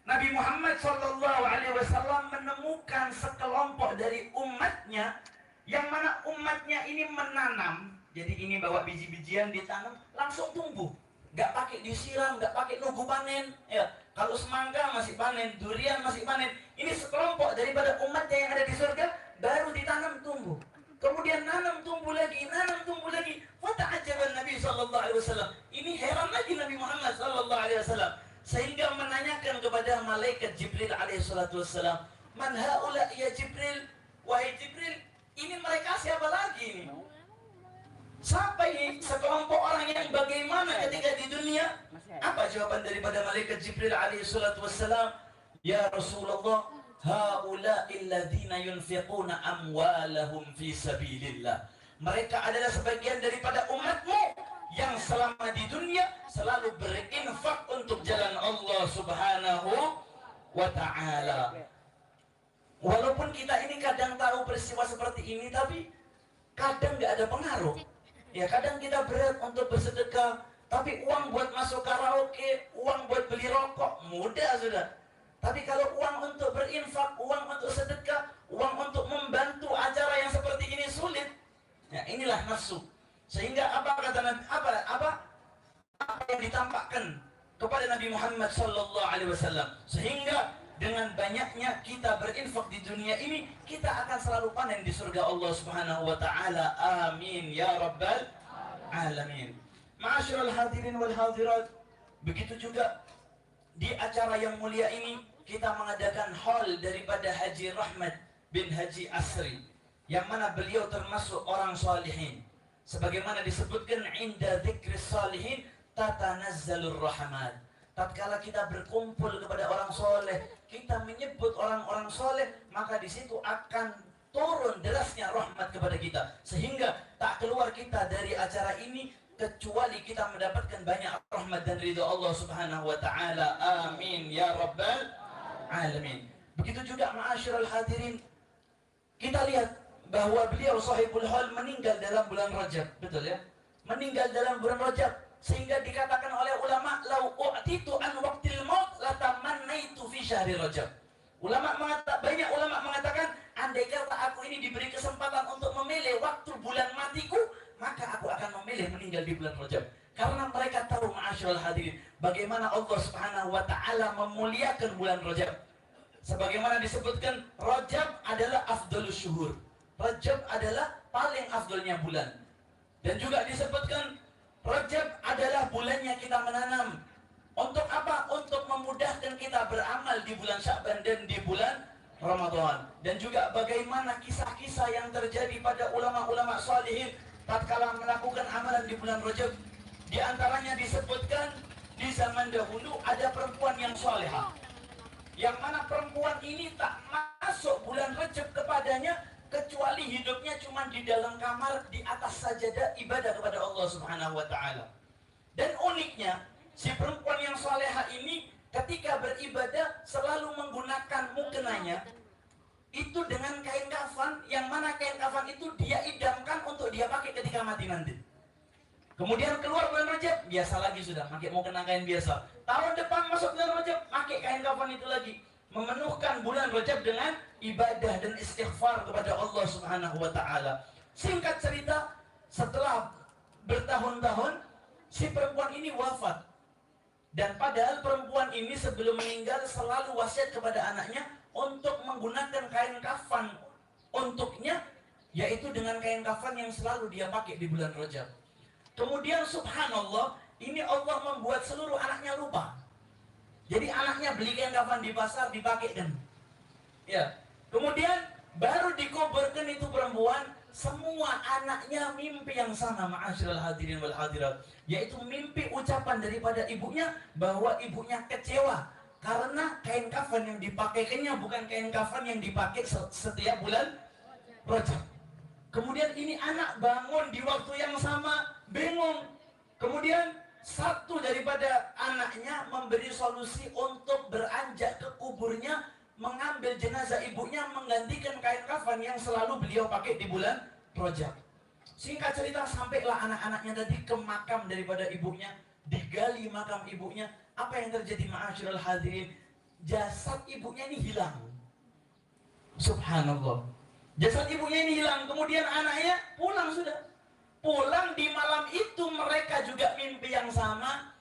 Nabi Muhammad sallallahu alaihi wasallam menemukan sekelompok dari umatnya yang mana umatnya ini menanam. Jadi ini bawa biji-bijian ditanam langsung tumbuh. Nggak pakai disiram, nggak pakai nunggu panen. Ya, kalau semangka masih panen, durian masih panen. Ini sekelompok daripada umatnya yang ada di surga baru ditanam tumbuh. Kemudian nanam tumbuh lagi, nanam tumbuh lagi. Fata'ajaban Nabi sallallahu alaihi wasallam. Ini heran lagi Nabi Muhammad sallallahu alaihi wasallam sehingga menanyakan kepada malaikat Jibril alaihi salatu wasallam, "Man haula ya Jibril?" Wahai Jibril, ini mereka siapa lagi ini? Siapa ini? Sekelompok orang yang bagaimana ketika di dunia? Apa jawaban daripada malaikat Jibril alaihi salatu wassalam? Ya Rasulullah, haula'il ladzina yunfiquna amwalahum fi sabilillah. Mereka adalah sebagian daripada umatmu yang selama di dunia selalu berinfak untuk jalan Allah Subhanahu wa ta'ala. Walaupun kita ini kadang tahu peristiwa seperti ini, tapi kadang nggak ada pengaruh. Ya, kadang kita berat untuk bersedekah, tapi uang buat masuk karaoke, uang buat beli rokok, mudah sudah. Tapi kalau uang untuk berinfak, uang untuk sedekah, uang untuk membantu acara yang seperti ini sulit. Ya, inilah nafsu. Sehingga apa kata Nabi, apa yang ditampakkan kepada Nabi Muhammad sallallahu alaihi wasallam, sehingga dengan banyaknya kita berinfak di dunia ini, kita akan selalu panen di surga Allah Subhanahu wa taala. Amin ya rabbal alamin. Ma'asyiral hadirin wal hadirat, begitu juga di acara yang mulia ini kita mengadakan haul daripada Haji Rahmat bin Haji Asri, yang mana beliau termasuk orang salihin. Sebagaimana disebutkan inda dzikris salihin tatanazzalur rahmat. Tatkala kita berkumpul kepada orang soleh, kita menyebut orang-orang soleh, maka di situ akan turun derasnya rahmat kepada kita, sehingga tak keluar kita dari acara ini kecuali kita mendapatkan banyak rahmat dan ridha Allah Subhanahu wa taala. Amin ya rabbal alamin. Begitu juga ma'asyiral hadirin, kita lihat bahwa beliau sahibul hal meninggal dalam bulan Rajab, betul ya? Meninggal dalam bulan Rajab, sehingga dikatakan oleh ulama, lau u'titu an waqtil maut latamannaitu fi syahri Rajab. Banyak ulama mengatakan, andai kata aku ini diberi kesempatan untuk memilih waktu bulan matiku, maka aku akan memilih meninggal di bulan Rajab. Karena mereka tahu ma'asyiral hadirin, bagaimana Allah Subhanahu wa taala memuliakan bulan Rajab. Sebagaimana disebutkan, Rajab adalah afdalus syuhur. Rajab adalah paling afdalnya bulan. Dan juga disebutkan Rajab adalah bulannya kita menanam. Untuk apa? Untuk memudahkan kita beramal di bulan Sya'ban dan di bulan Ramadan. Dan juga bagaimana kisah-kisah yang terjadi pada ulama-ulama salihin tatkala melakukan amalan di bulan Rajab. Di antaranya disebutkan di zaman dahulu ada perempuan yang salehah, yang mana perempuan ini tak masuk bulan Rajab kepadanya kecuali hidupnya cuma di dalam kamar di atas sajadah ibadah kepada Allah Subhanahu wa taala. Dan uniknya, si perempuan yang salehah ini ketika beribadah selalu menggunakan mukenanya itu dengan kain kafan, yang mana kain kafan itu dia idamkan untuk dia pakai ketika mati nanti. Kemudian keluar bulan Rajab, biasa lagi sudah pakai mukena kain biasa. Tahun depan masuk bulan Rajab, pakai kain kafan itu lagi. Memenuhkan bulan Rajab dengan ibadah dan istighfar kepada Allah Subhanahu wa taala. Singkat cerita, setelah bertahun-tahun si perempuan ini wafat. Dan padahal perempuan ini sebelum meninggal selalu wasiat kepada anaknya untuk menggunakan kain kafan untuknya, yaitu dengan kain kafan yang selalu dia pakai di bulan Rajab. Kemudian subhanallah, ini Allah membuat seluruh anaknya lupa. Jadi anaknya beli kain kafan di pasar, dipakai kan. Ya. Kemudian baru dikuburkan itu perempuan, semua anaknya mimpi yang sama, ma'asyiral hadirin wal hadirat, yaitu mimpi ucapan daripada ibunya bahwa ibunya kecewa karena kain kafan yang dipakaikannya bukan kain kafan yang dipakai setiap bulan Rajab. Kemudian ini anak bangun di waktu yang sama, bingung. Kemudian satu daripada anaknya memberi solusi untuk beranjak ke kuburnya, mengambil jenazah ibunya, menggantikan kain kafan yang selalu beliau pakai di bulan Rajab. Singkat cerita, sampailah anak-anaknya tadi ke makam daripada ibunya, digali makam ibunya. Apa yang terjadi, ma'asyiral hadirin? Jasad ibunya ini hilang. Subhanallah. Jasad ibunya ini hilang. Kemudian anaknya pulang sudah. Pulang di malam itu mereka juga mimpi yang sama.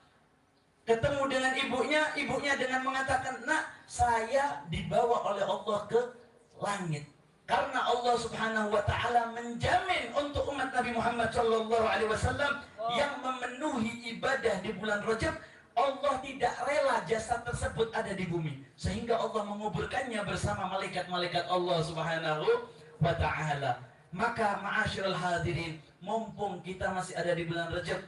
Ketemu dengan ibunya dengan mengatakan, "Nak, saya dibawa oleh Allah ke langit." Karena Allah Subhanahu wa taala menjamin untuk umat Nabi Muhammad sallallahu alaihi wasallam yang memenuhi ibadah di bulan Rajab, Allah tidak rela jasad tersebut ada di bumi, sehingga Allah menguburkannya bersama malaikat-malaikat Allah Subhanahu wa taala. Maka ma'asyiral hadirin, mumpung kita masih ada di bulan Rajab,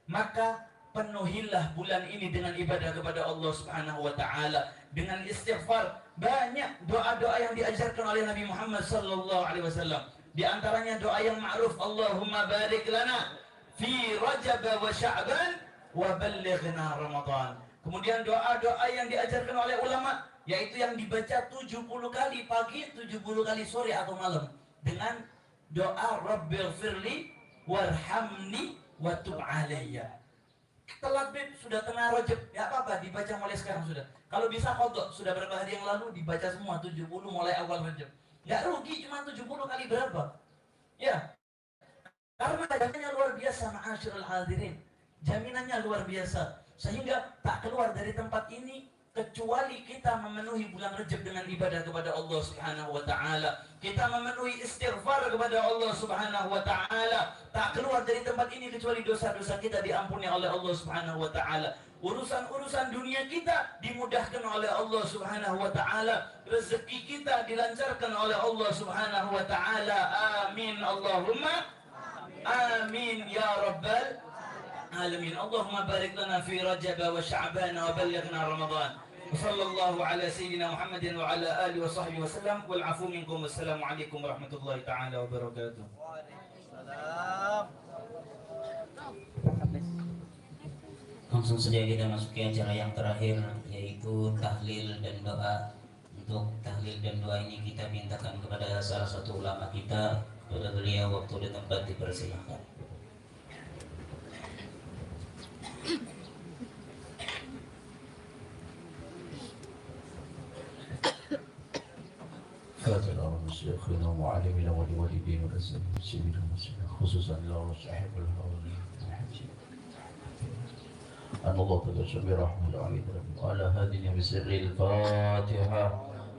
maka penuhilah bulan ini dengan ibadah kepada Allah Subhanahu wa taala, dengan istighfar. Banyak doa-doa yang diajarkan oleh Nabi Muhammad sallallahu alaihi wasallam. Di antaranya doa yang ma'ruf, Allahumma barik lana fi Rajab wa Sya'ban wa ballighna Ramadan. Kemudian doa-doa yang diajarkan oleh ulama, yaitu yang dibaca 70 kali pagi, 70 kali sore atau malam, dengan doa Rabbighfirli warhamni wa tub alayya. Telat beb, sudah tengah Rajab, ya apa-apa, dibaca mulai sekarang sudah. Kalau bisa kodok, sudah berapa hari yang lalu dibaca semua 70 mulai awal Rajab. Nggak rugi, cuma 70 kali berapa? Ya, karena jaminannya luar biasa, ma'asyiral hadirin. Jaminannya luar biasa, sehingga tak keluar dari tempat ini kecuali kita memenuhi bulan Rajab dengan ibadah kepada Allah Subhanahu wa taala. Kita memenuhi istighfar kepada Allah Subhanahu wa taala. Tak keluar dari tempat ini kecuali dosa-dosa kita diampuni oleh Allah Subhanahu wa taala. Urusan-urusan dunia kita dimudahkan oleh Allah Subhanahu wa taala. Rezeki kita dilancarkan oleh Allah Subhanahu wa taala. Amin Allahumma amin ya rabbal alamin. Allahumma barik lana fi Rajab wa Sya'ban wa ballighna Ramadan. Sallallahu ala sayyidina Muhammadin wa ala alihi wa sahbihi wa sallam. Wal afu minkum. Wassalamu alaikum warahmatullahi taala wabarakatuh. Langsung saja kita masuki acara yang terakhir, yaitu tahlil dan doa. Untuk tahlil dan doa ini kita mintakan kepada salah satu ulama kita, kepada beliau waktu dan tempat dipersilahkan. فاتنا ومشايخنا ومعلمنا ولوالدين والأساتذة المسلمين خصوصا لله صاحب الهوى أن الله تجسم برحمة العليم وعلى هذه بسر الفاتحة.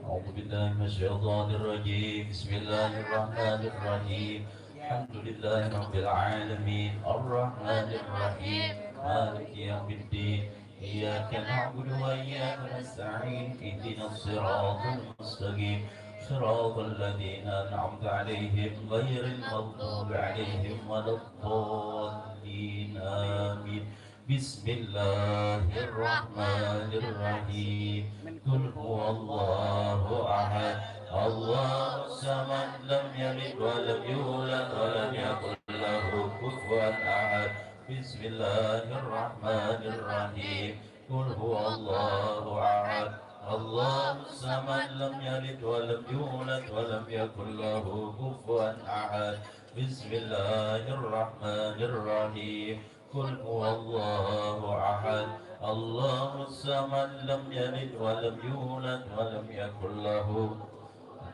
أعوذ بالله من الشيطان الرجيم. بسم الله الرحمن الرحيم. الحمد لله رب العالمين الرحمن الرحيم مالك يوم الدين إياك نعبد وإياك نستعين اهدنا الصراط المستقيم صراط الذين أنعمت عليهم غير المغضوب عليهم ولا الضالين آمين. بسم الله الرحمن الرحيم. قل هو الله أحد الله الصمد لم يلد ولم يولد ولم يكن له كفوا أحد. بسم الله الرحمن الرحيم. قل هو الله أحد الله الصمد لم يلد ولم يولد ولم يكن له كفوا أحد. بسم الله الرحمن الرحيم. قل هو الله أحد الله الصمد لم يلد ولم يولد ولم يكن له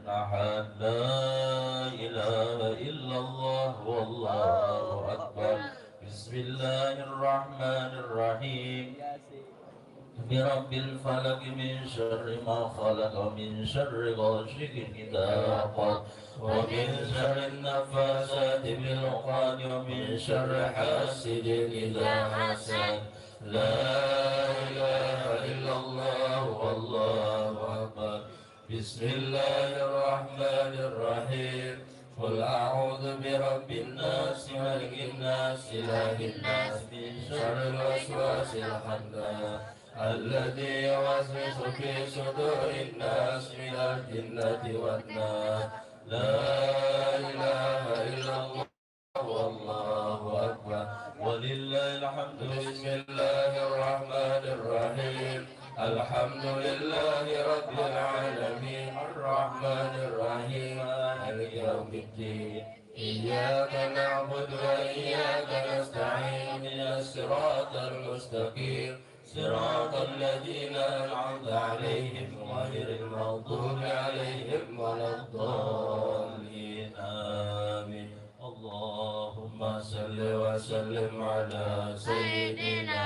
أحد. لا إله إلا الله والله أكبر. بسم الله الرحمن الرحيم. برب الفلق من شر ما خلق ومن شر غاشق إذا وقب ومن شر النفاثات في العقد ومن شر حاسد إذا حسد لا إله إلا الله والله أكبر بسم الله الرحمن الرحيم قل أعوذ برب الناس ملك الناس إله الناس من شر الوسواس الخناس الذي يوسوس في صدور الناس من الجنة والناس لا إله إلا الله والله أكبر ولله الحمد بسم الله الرحمن الرحيم الحمد لله رب العالمين الرحمن الرحيم مالك يوم الدين إياك نعبد وإياك نستعين اهدنا الصراط المستقيم صراط الذين أنعمت عليهم غير المغضوب عليهم ولا الضالين آمين اللهم صل وسلم على سيدنا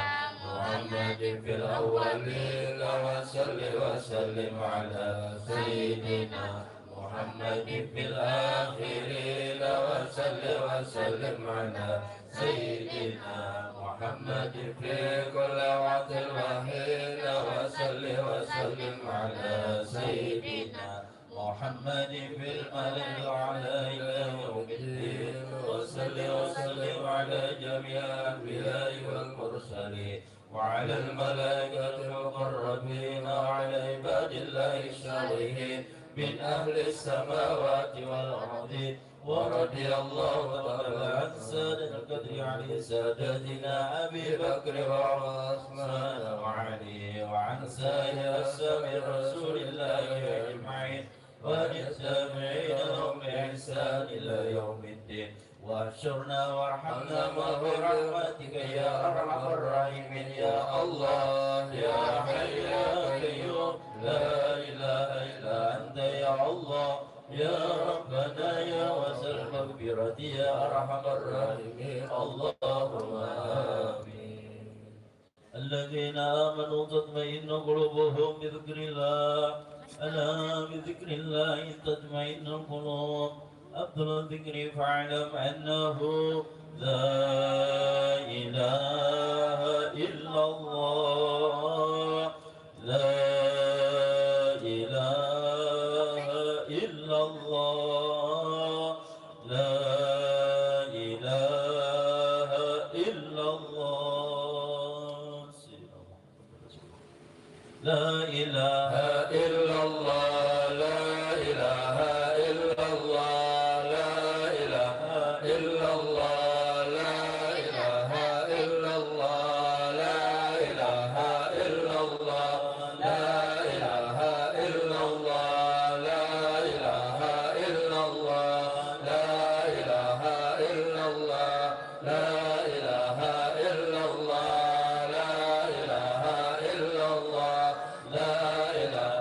محمد في الأولين وصل وسلم على سيدنا محمد في الآخرين وصل وسلم على سيدنا محمد في كل وقت وحين وصل وسلم على سيدنا محمد في الملأ الأعلى إلى يوم الدين وصل وسلم على جميع الأنبياء والمرسلين وعلى الملائكة المقربين وعلى عباد الله الصالحين من أهل السماوات والأرض ورضي الله تعالى عن سادة القدر علي سادتنا أبي بكر وعثمان وعلي وعن سائر أصحاب رسول الله أجمعين وعن التابعين لهم بإحسان إلى يوم الدين واحشرنا وارحمنا برحمتك يا أرحم الراحمين يا الله يا حي يا قيوم لا إله إلا أنت يا الله يا ربنا يا واسع المغفرة يا أرحم الراحمين اللهم آمين الذين آمنوا تطمئن قلوبهم بذكر الله ألا بذكر الله تطمئن القلوب أفضل الذكر فاعلم أنه لا إله إلا الله لا إله إلا الله لا إله إلا الله لا إله إلا الله لا إله إلا الله لا إله إلا الله لا إله إلا الله لا إله إلا الله لا إله إلا الله لا إله إلا الله لا إله إلا الله لا إله إلا الله لا إله إلا الله لا إله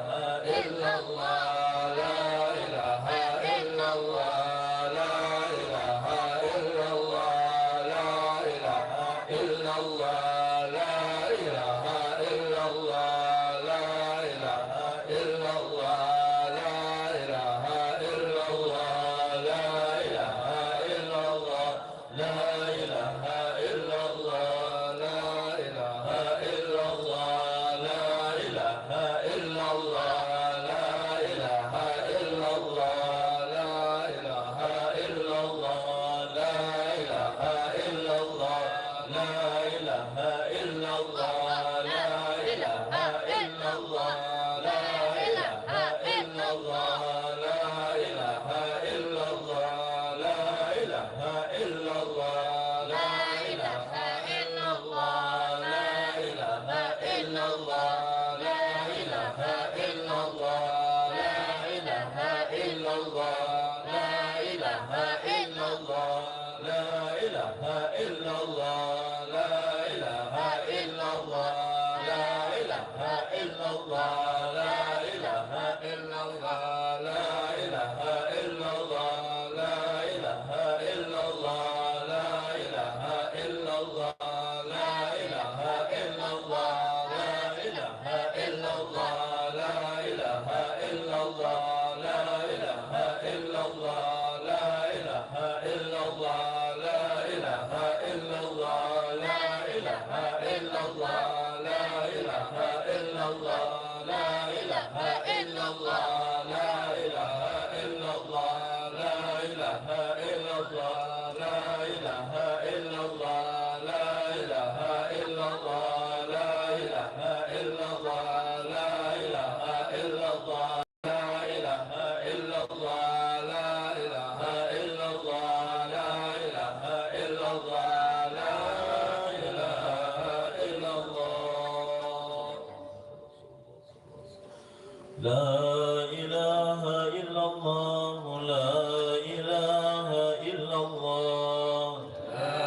لا إله إلا الله لا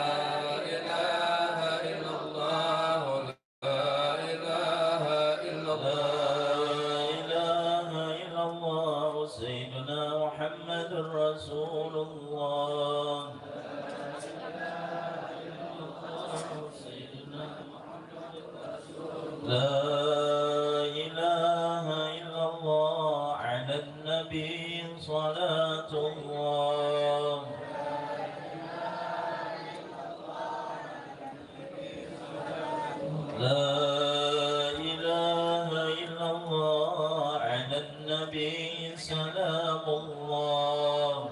إله إلا الله لا إله إلا الله لا إله إلا الله سيدنا محمد رسول الله لا إله إلا الله على النبي صلاة الله لا إله إلا الله على النبي سلام الله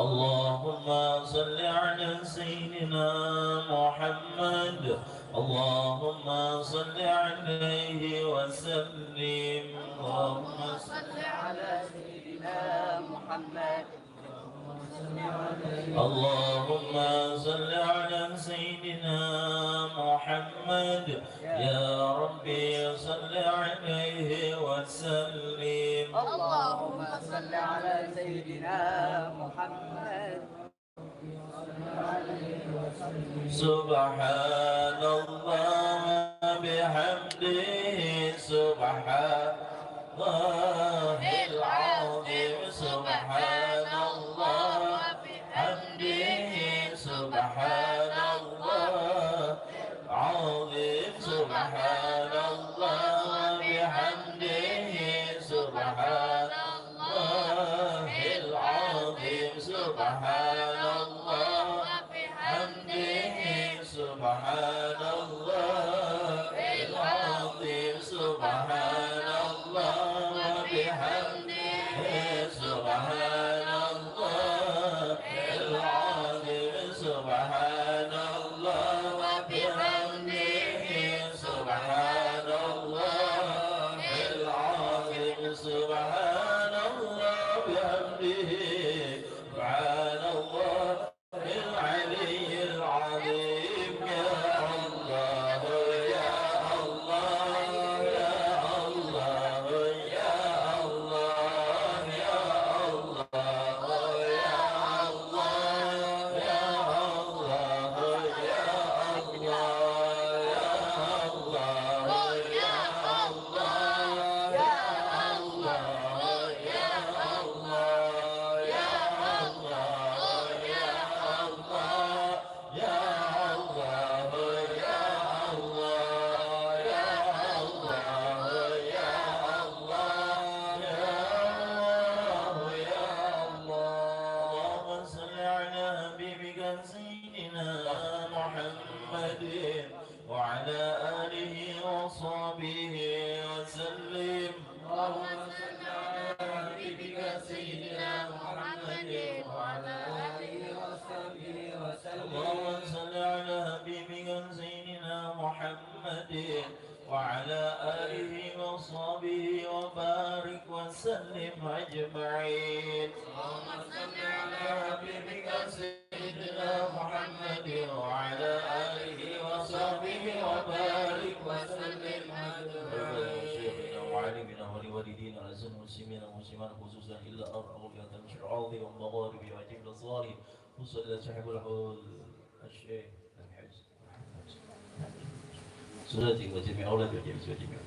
اللهم صل على سيدنا محمد اللهم صل عليه وسلم اللهم صل على سيدنا محمد اللهم صل على سيدنا محمد يا ربي صل عليه وسلم اللهم صل على سيدنا محمد سبحان الله بحمده سبحان الله العظيم سبحان الله بحمده سبحان الله العظيم سبحان الله بحمده سبحان الله العظيم سبحان الله بحمده سبحان الله العظيم سبحان الله بحمده سبحان الله العظيم سبحان الله بحمده سبحان الله العظيم سبحان الله بحمده سبحان الله العلي العظيم يا الله يا الله يا الله يا الله يا الله يا الله يا الله يا الله يا الله يا الله يا الله يا الله يا الله يا الله يا الله يا الله يا الله يا الله اللهم صل على حبيبك سيدنا محمد وعلى آله وصحبه وسلم اللهم صل على حبيبك سيدنا محمد وعلى آله وصحبه وسلم اللهم صل على حبيبك سيدنا محمد وعلى آله وصحبه وبارك وسلم أجمعين اللهم صل على حبيبك سيدنا محمد وعلى آله وصحبه وبارك وسلم أجمعين وعلمنا ولوالدينا ولسائر المسلمين والمسلمات خصوصا إلا أولياء الشرعاض والمغارب وجبل الصالح خصوصا إلى صاحب الحول الشيخ الحج سلاتي وجميع أولاد وجميع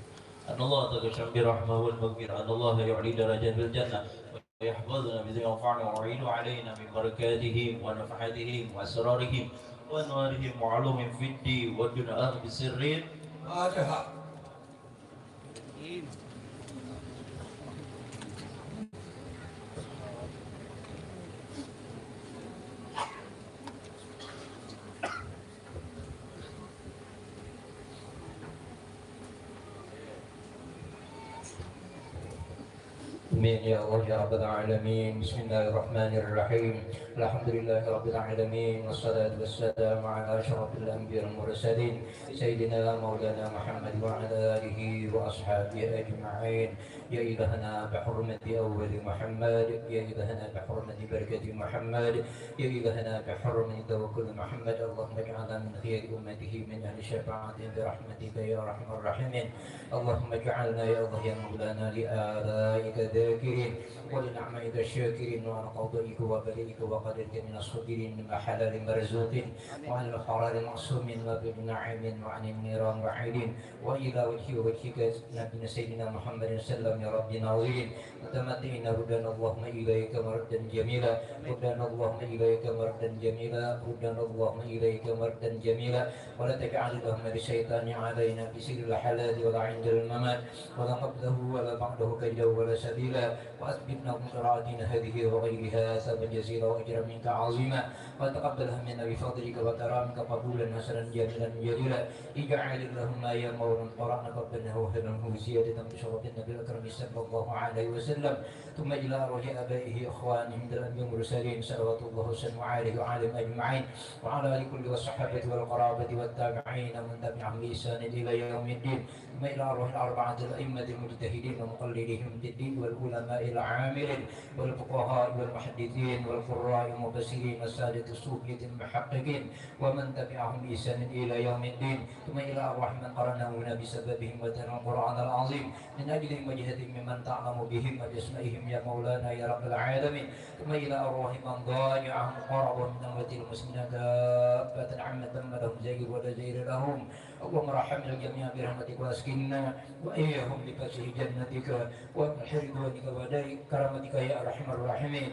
أن الله تغشم برحمة والمغفرة أن الله يعلي درجات بالجنة ويحفظنا بذي ينفعنا ويعين علينا من بركاتهم ونفحاتهم وأسرارهم وأنوارهم وعلومهم في الدين والدنيا بسرين فاتحة آمين يا الله يا رب العالمين. بسم الله الرحمن الرحيم. الحمد لله رب العالمين، والصلاة والسلام على أشرف الأنبياء والمرسلين سيدنا مولانا محمد وعلى آله وأصحابه أجمعين. يا إلهنا بحرمة أول محمد، يا إلهنا بحرمة بركة محمد، يا إلهنا بحرمة توكل محمد، اللهم اجعلنا من خير أمته من أهل الشفاعة برحمتك يا أرحم الراحمين. اللهم اجعلنا يا الله يا مولانا لآلائك ذاكرين ولنعمائك الشاكرين وعن قضائك وبلائك وقدرك من الصابرين من حلال مرزوق وعن الحرام معصوم وبن نعيم وعن النيران بعيدين وإلى وجهك نبينا سيدنا محمد صلى الله عليه وسلم يا رب ناظرين متمتعين ردنا اللهم إليك مردا جميلا، ردنا اللهم إليك مردا جميلا، ردنا اللهم إليك مردا جميلا، ولا تجعل اللهم للشيطان علينا بسر الحلال ولا عند الممات ولا قبله ولا بعده كيدا ولا سبيلا، وأثبتنا بقراءتنا هذه وغيرها ثابا جزيلا وأجرا منك عظيما، وتقبلها منا بفضلك وكرامك قبولا حسنا جميلا جليلا. اجعل اللهم يا مولانا قرأنا قبلنا وهدنه زيادة بشرف النبي الأكرم صلى الله عليه وسلم، ثم إلى أرواح آبائه إخوانه من الأنبياء والمرسلين صلوات الله وسلم عليه وعلى أجمعين، وعلى آل كل والصحابة والقرابة والتابعين ومن تبعهم بإحسان إلى يوم الدين، ثم إلى أرواح الأربعة الأئمة المجتهدين ومقلديهم في الدين والعلماء العاملين والفقهاء والمحدثين والقراء المفسرين والسادة الصوفية المحققين ومن تبعهم بإحسان إلى يوم الدين، ثم إلى أرواح من قرناهنا بسببهم وتلا القرآن العظيم من أجل وجهتهم ممن تعلم بهم وبأسمائهم يا مولانا يا رب العالمين، ثم إلى أرواح من ضايعهم قربوا من أمة المسلمين كافة عامة ما لهم زير ولا زير لهم. اللهم ارحمنا الجميع برحمتك واسكننا وإياهم بفسح جنتك وبحر رضوانك ودار كرامتك يا أرحم الراحمين.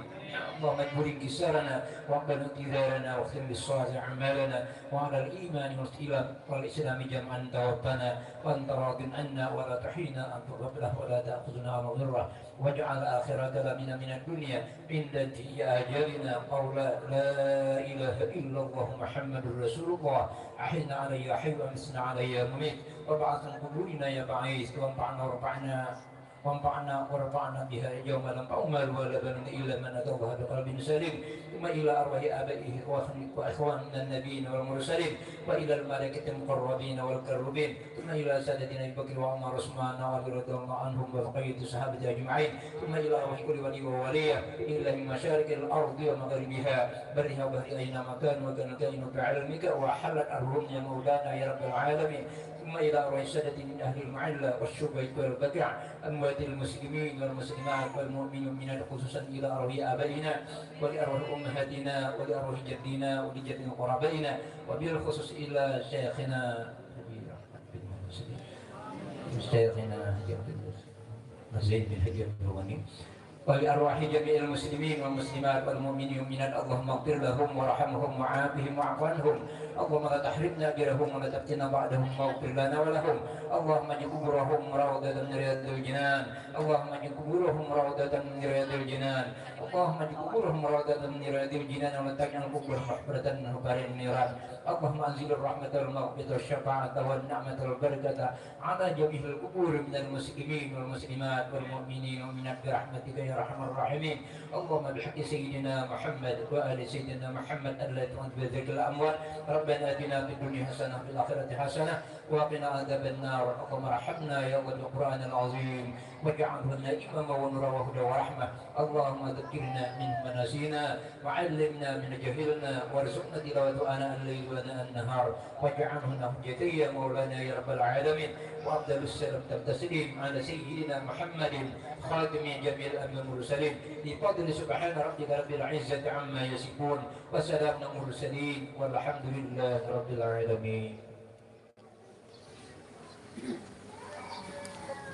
اللهم اجبر انكسارنا واقبل انتظارنا واختم بالصالح أعمالنا، وعلى الإيمان والإسلام جمعا توفنا وأنت راض عنا ولا تحينا أن تغفله ولا تأخذنا مضرة، واجعل آخر كلامنا من الدنيا عند انتهاء أجلنا قول لا إله إلا الله محمد رسول الله، أحينا علي حي وأمسنا علي مميت، وابعث قبورنا يا بعيث، وانفعنا ورفعنا بها يوم لم تعمل ولا بنون إلا من أتى الله بقلب سليم، ثم إلى أرواح آبائه وإخواننا النبيين والمرسلين، وإلى الملائكة المقربين والكربين، ثم إلى سادتنا أبي بكر وعمر وعثمان وعلي رضي الله عنهم وبقية الصحابة أجمعين، ثم إلى أرواح كل ولي وولية إلا من مشارق الأرض ومغاربها برها وبحرها أينما كان وكان الكائن بعلمك وحلت أرواحهم يا مولانا يا رب العالمين، ثم إلى أرواح السادة من أهل المعلة والشبيك والبقع أموات المسلمين والمسلمات والمؤمنين والمؤمنات، خصوصا إلى أرواح آبائنا ولأرواح أمهاتنا ولأرواح جدنا ولجد قرابائنا، وبالخصوص إلى شيخنا زيد بن حجر الروماني، ولأرواح جميع المسلمين والمسلمات والمؤمنين والمؤمنات، اللهم اغفر لهم وارحمهم وعافهم واعف عنهم، اللهم لا تحرمنا أجرهم ولا تفتنا بعدهم واغفر لنا ولهم، اللهم اجعل قبورهم روضة من رياض الجنان، اللهم اجعل قبورهم روضة من رياض الجنان، اللهم اجعل قبورهم روضة من رياض الجنان، ولا تجعل قبورهم محفرة من حفر النيران، اللهم انزل الرحمة والمغفرة والشفاعة والنعمة والبركة على جميع القبور من المسلمين والمسلمات والمؤمنين والمؤمنات برحمتك يا أرحم الراحمين. اللهم بحق سيدنا محمد وآل سيدنا محمد الذي تؤمن بذكر الأموال، ربنا آتنا في الدنيا حسنة وفي الآخرة حسنة وقنا عذاب النار. اللهم ارحمنا يا الله بالقرآن العظيم واجعله لنا إماما ونورا وهدى ورحمة، اللهم ذكرنا من مناسينا وعلمنا من جهلنا وارزقنا تلاوة آناء الليل وآناء النهار، واجعله لنا حجتي يا مولانا يا رب العالمين. وأفضل السلام والتسليم على سيدنا محمد خاتم جميع الأنبياء والمرسلين، بفضل سبحان ربك رب العزة عما يصفون وسلام على المرسلين والحمد لله رب العالمين.